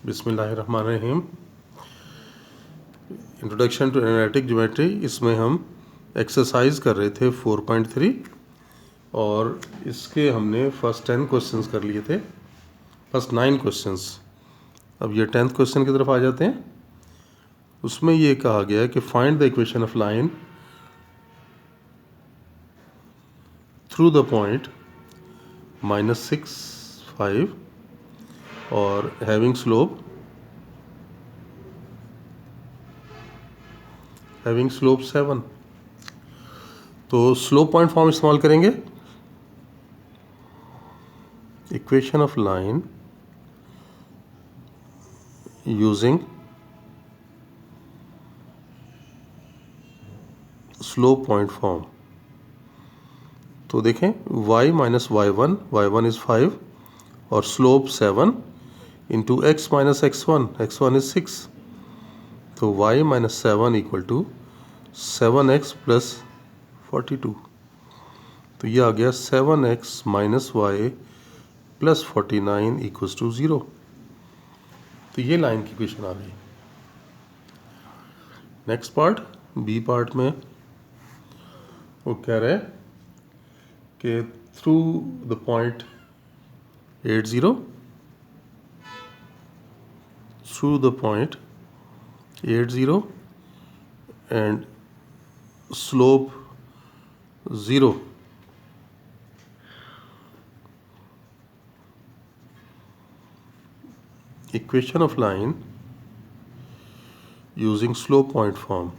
बिस्मिल्लाहिर्रहमानिर्रहीम। Introduction to analytic geometry, इसमें हम एक्सरसाइज कर रहे थे 4.3 और इसके हमने फर्स्ट 10 क्वेश्चंस कर लिए थे, फर्स्ट 9 क्वेश्चंस। अब ये 10th क्वेश्चन की तरफ आ जाते हैं। उसमें ये कहा गया है कि find the equation of line through the point -6, 5 और हैविंग स्लोप 7। तो स्लोप पॉइंट फॉर्म इस्तेमाल करेंगे। Equation of line using slope point form. तो देखें y माइनस y1 इज 5 और slope 7 into x minus x1 is 6। तो y minus 7 equal to 7x plus 42। तो ये आ गया 7x minus y plus 49 equals to 0। तो ये लाइन की इक्वेशन आ गई। नेक्स्ट पार्ट, बी पार्ट में वो कह रहे हैं कि through the point 80, through the point 80 and slope 0, equation of line using slope point form.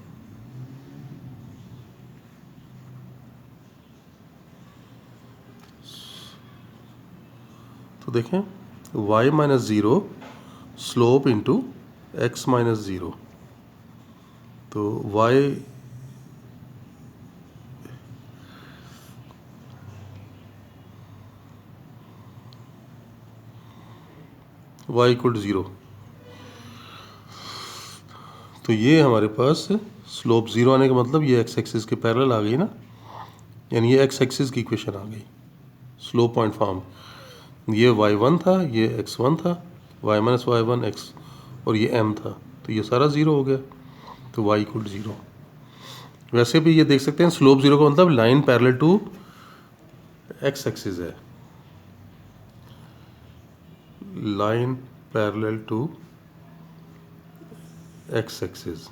तो देखें y minus 0 slope into x minus 0। तो y इक्वल टू 0। तो ये हमारे पास स्लोप 0 आने का मतलब ये x एक्सिस के पैरेलल आ गई ना, यानी ये x एक्सिस की इक्वेशन आ गई स्लोप पॉइंट फॉर्म। ये y1 था, ये x1 था, y माइनस y1 x और ये m था, तो ये सारा 0 हो गया। तो y इक्वल टू 0। वैसे भी ये देख सकते हैं स्लोप 0 का मतलब line parallel to x axis है, line parallel to x axis.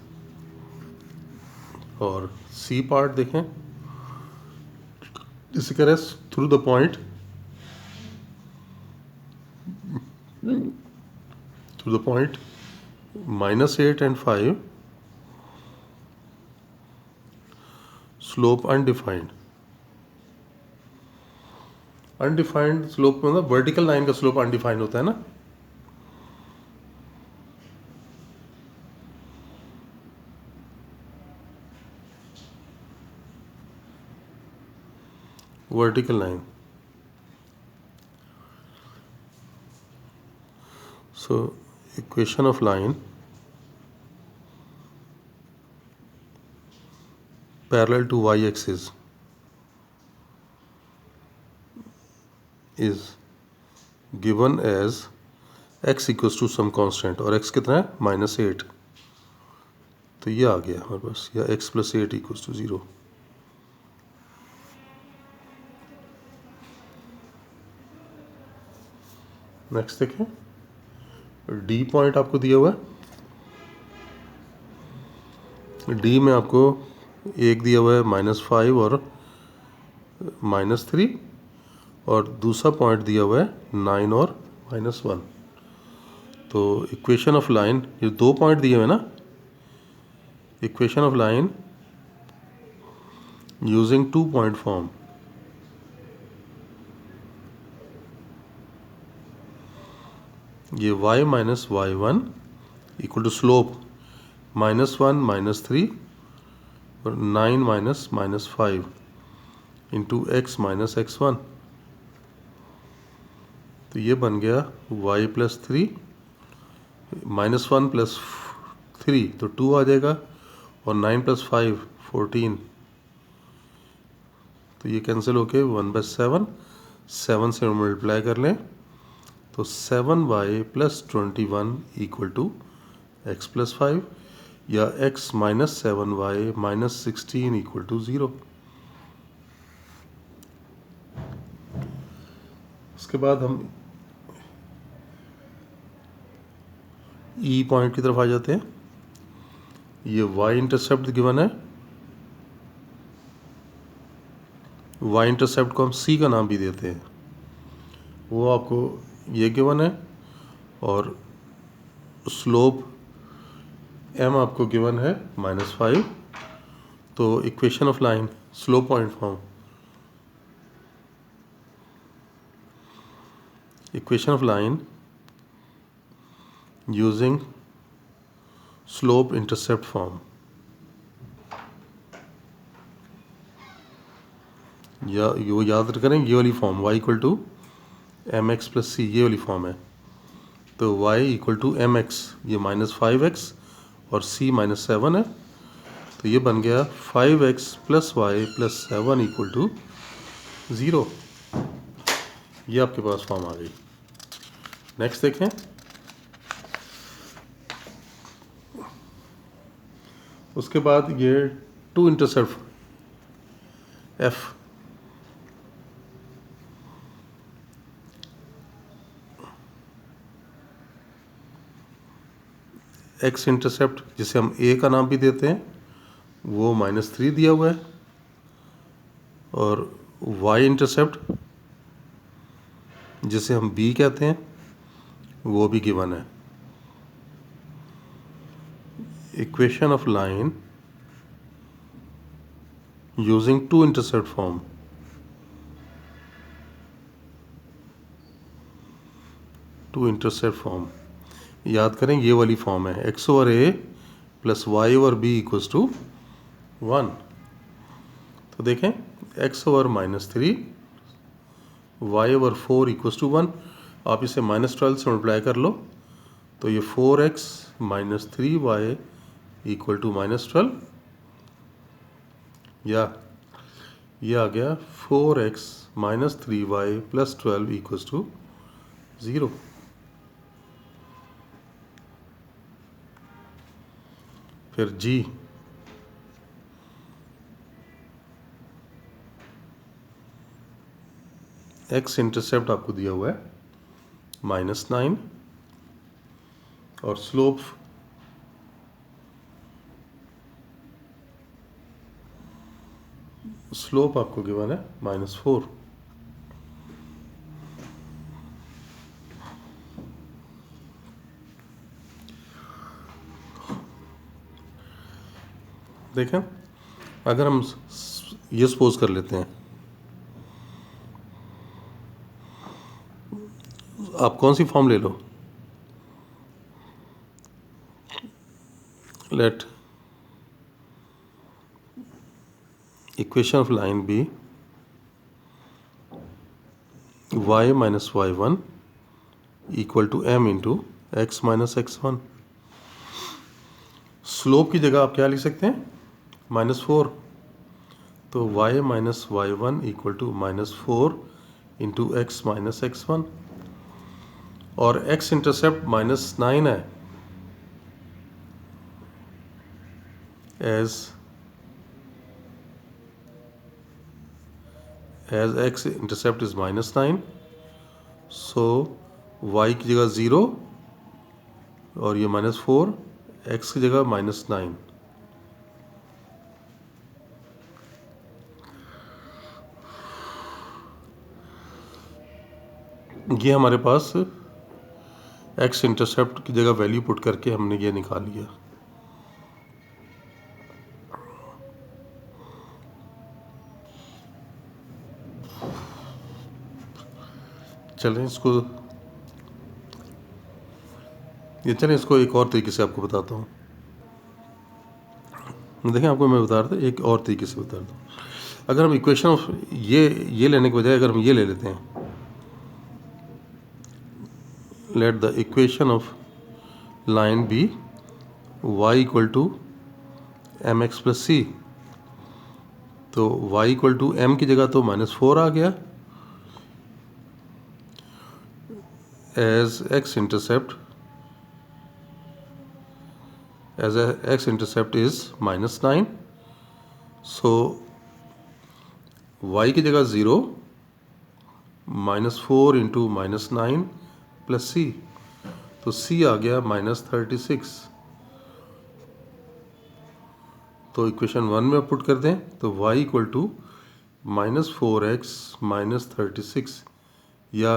और सी पार्ट देखें, इसे कह रहे हैं through the point -8 and 5 slope undefined. Undefined slope मतलब वर्टिकल लाइन का स्लोप अनडिफाइंड होता है ना। Vertical line, so equation of line parallel to y axis is given as x equals to some constant, और x कितना है -8। तो ये आ गया हमारे पास, या x plus 8 equals to 0। Next देखें, डी पॉइंट आपको दिया हुआ है। डी में आपको एक दिया हुआ है -5 और -3, और दूसरा पॉइंट दिया हुआ है 9 और -1। तो इक्वेशन ऑफ लाइन, ये 2 पॉइंट दिए हुए ना, equation of line using 2 point form. ये y minus y1 equal to slope -1 -3 और 9 minus -5 into x minus x1। तो ये बन गया y प्लस 3 -1 प्लस 3 तो 2 आ जाएगा, और 9 प्लस 5 14। तो ये कैंसिल होके 1/7 से मल्टीप्लाई कर लें तो 7y plus 21 equal to x plus 5 या x minus 7y minus 16 equal to 0। उसके बाद हम ई पॉइंट की तरफ आ जाते हैं। ये y इंटरसेप्ट गिवन है, y इंटरसेप्ट को हम c का नाम भी देते हैं, वो आपको ये गिवन है, और स्लोप m आपको गिवन है -5। तो equation of line slope point form, equation of line using slope intercept form, या यो याद करें ये वाली form y equal to m x plus c, ये वाली फॉर्म है। तो y equal to m x, ये -5x और c -7 है, तो ये बन गया 5x plus y plus 7 equal to 0। ये आपके पास फॉर्म आ गई। नेक्स्ट देखें, उसके बाद ये two intercept f, x intercept जिसे हम a का नाम भी देते हैं वो -3 दिया हुआ है, और y इंटरसेप्ट जिसे हम b कहते हैं वो भी गिवन है। Equation of line using two intercept form, two intercept form याद करें ये वाली फॉर्म है, x over a plus y over b equals to 1। तो देखें x over -3 y over 4 equals to 1। आप इसे -12 से मल्टीप्लाई कर लो, तो ये 4x minus 3y equal to -12, या ये आ गया 4x minus 3y plus 12 equals to 0। फिर g, x इंटरसेप्ट आपको दिया हुआ है -9, और स्लोप आपको गिवन है -4। देखें, अगर हम ये सपोज कर लेते हैं, आप कौन सी फॉर्म ले लो, let equation of line be y minus y1 equal to m into x minus x1। Slope की जगह आप क्या लिख सकते हैं, -4, तो y minus y1 equal to -4 into x minus x1, और x इंटरसेप्ट -9 है, as x intercept is -9, so y की जगह 0 और ये -4, x की जगह -9। ये हमारे पास x इंटरसेप्ट की जगह वैल्यू पुट करके हमने ये निकाल लिया। चलें इसको एक और तरीके से आपको बताता हूँ। देखें, आपको मैं बता रहा था, एक और तरीके से बता रहा हूँ। अगर हम इक्वेशन ऑफ ये लेने के बजाय अगर हम ये ले लेते हैं, let the equation of line be y equal to m x plus c, तो y इक्वल टू एम की जगह तो -4 आ गया, as x intercept is -9, so y की जगह 0, -4 इंटू -9 प्लस c, तो c आ गया -36। तो इक्वेशन 1 में पुट कर दें तो y इक्वल टू -4x -36 या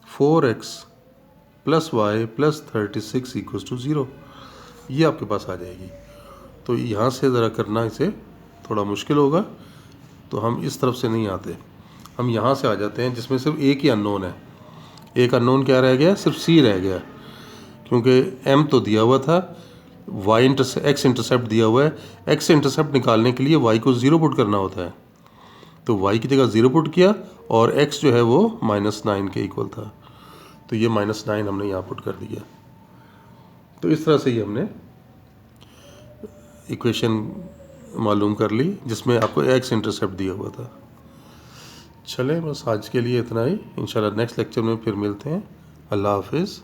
4x plus y plus 36 equal to 0, ये आपके पास आ जाएगी। तो यहाँ से ज़रा करना इसे थोड़ा मुश्किल होगा, तो हम इस तरफ से नहीं आते, हम यहाँ से आ जाते हैं जिसमें सिर्फ एक ही अननोन है। एक अननोन क्या रह गया? सिर्फ c रह गया, क्योंकि m तो दिया हुआ था, x इंटरसेप्ट दिया हुआ है। x इंटरसेप्ट निकालने के लिए y को 0 पुट करना होता है, तो y की जगह 0 पुट किया और x जो है वो -9 के इक्वल था, तो ये -9 हमने यहाँ पुट कर दिया। तो इस तरह से ही हमने इक्वेशन मालूम कर ली जिसमें आपको x इंटरसेप्ट दिया हुआ था। चलें, बस आज के लिए इतना ही। इंशाल्लाह नेक्स्ट लेक्चर में फिर मिलते हैं। अल्लाह हाफिज़।